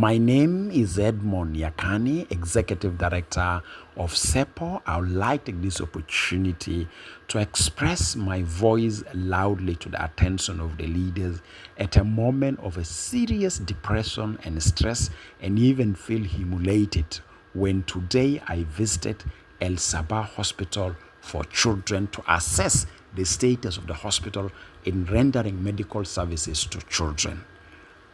My name is Edmund Yakani, Executive Director of CEPO. I would like to take this opportunity to express my voice loudly to the attention of the leaders at a moment of a serious depression and stress, and even feel humiliated when today I visited Al-Shabab Hospital for children to assess the status of the hospital in rendering medical services to children.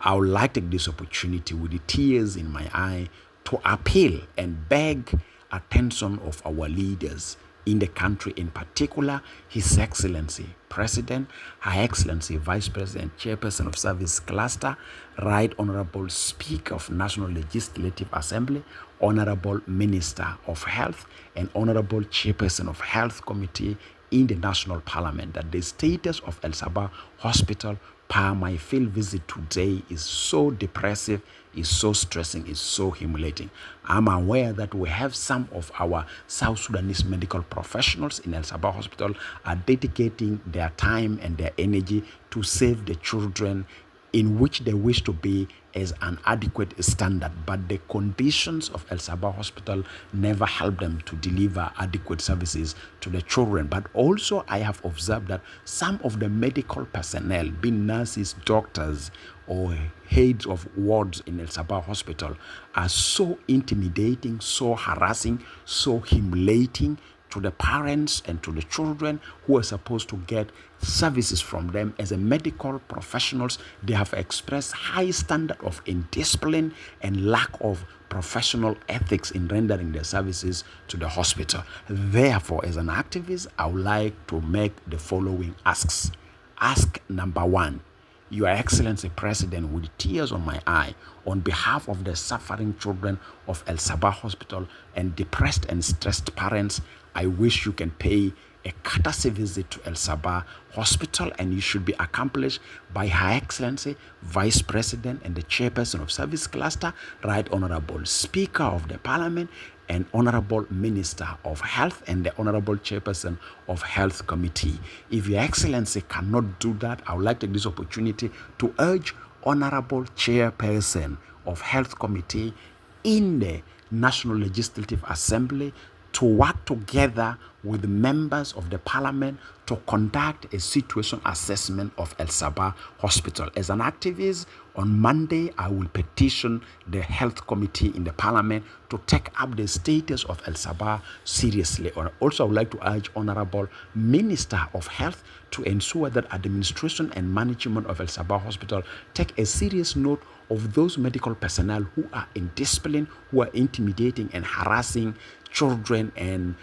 I would like to take this opportunity with the tears in my eye to appeal and beg attention of our leaders in the country, in particular, His Excellency President, Her Excellency Vice President, Chairperson of Service Cluster, Right Honorable Speaker of National Legislative Assembly, Honorable Minister of Health, and Honorable Chairperson of Health Committee in the National Parliament that the status of Al-Shabab Hospital per my field visit today is so depressive, is so stressing, is so humiliating. I'm aware that we have some of our South Sudanese medical professionals in Al-Shabab Hospital are dedicating their time and their energy to save the children in which they wish to be as an adequate standard, but the conditions of Al-Shabab Hospital never help them to deliver adequate services to the children. But also I have observed that some of the medical personnel, being nurses, doctors, or heads of wards in Al-Shabab Hospital, are so intimidating, so harassing, so humiliating to the parents and to the children who are supposed to get services from them. As a medical professionals, they have expressed high standard of indiscipline and lack of professional ethics in rendering their services to the hospital. Therefore, as an activist, I would like to make the following asks. Ask number one: Your Excellency President, with tears on my eye, on behalf of the suffering children of Al-Shabab Hospital and depressed and stressed parents, I wish you can pay a courtesy visit to Al-Shabab Hospital, and you should be accomplished by Her Excellency Vice President and the Chairperson of Service Cluster, Right Honorable Speaker of the Parliament, and Honorable Minister of Health, and the Honorable Chairperson of Health Committee. If Your Excellency cannot do that, I would like to take this opportunity to urge Honorable Chairperson of Health Committee in the National Legislative Assembly to work together with members of the Parliament to conduct a situation assessment of Al-Shabab Hospital. As an activist, on Monday, I will petition the Health Committee in the Parliament to take up the status of Al-Shabab seriously. Also, I would like to urge Honorable Minister of Health to ensure that administration and management of Al-Shabab Hospital take a serious note of those medical personnel who are indisciplined, who are intimidating and harassing children and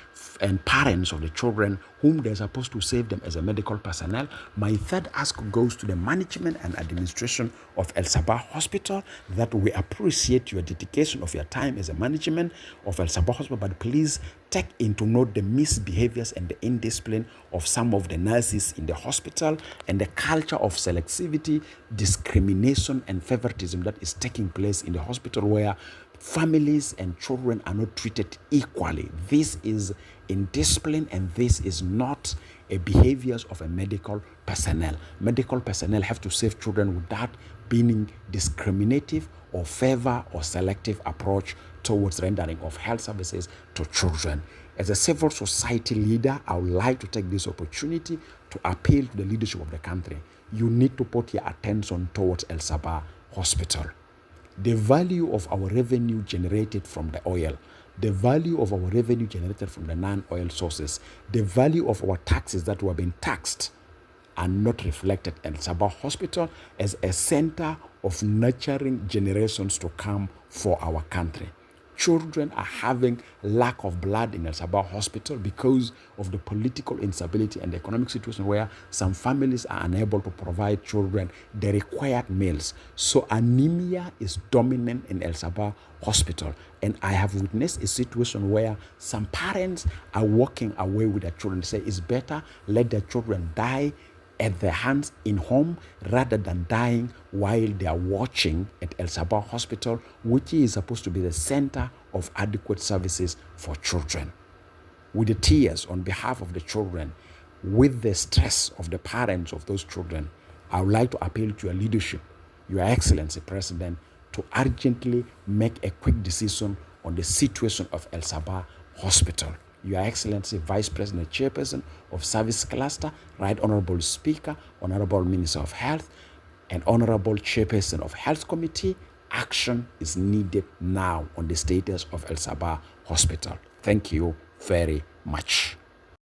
parents of the children whom they're supposed to save them as a medical personnel. My third ask goes to the management and administration of Al-Shabab Hospital, that we appreciate your dedication of your time as a management of Al-Shabab Hospital, but please take into note the misbehaviors and the indiscipline of some of the nurses in the hospital and the culture of selectivity, discrimination, and favoritism that is taking place in the hospital, where families and children are not treated equally. This is indiscipline, and this is not a behaviors of a medical personnel. Medical personnel have to save children without being discriminative or favor or selective approach towards rendering of health services to children. As a civil society leader, I would like to take this opportunity to appeal to the leadership of the country. You need to put your attention towards Al-Shabab Hospital. The value of our revenue generated from the oil, the value of our revenue generated from the non-oil sources, the value of our taxes that were being taxed are not reflected in Al-Shabab Hospital as a center of nurturing generations to come for our country. Children are having lack of blood in Al-Shabab Hospital because of the political instability and the economic situation, where some families are unable to provide children the required meals. So anemia is dominant in Al-Shabab Hospital. And I have witnessed a situation where some parents are walking away with their children. They say it's better let their children die at their hands in home rather than dying while they are watching at Al-Shabab Hospital, which is supposed to be the center of adequate services for children. With the tears on behalf of the children, with the stress of the parents of those children, I would like to appeal to your leadership, Your Excellency President, to urgently make a quick decision on the situation of Al-Shabab Hospital. Your Excellency, Vice President, Chairperson of Service Cluster, Right Honorable Speaker, Honorable Minister of Health, and Honorable Chairperson of Health Committee, action is needed now on the status of Al-Shabab Hospital. Thank you very much.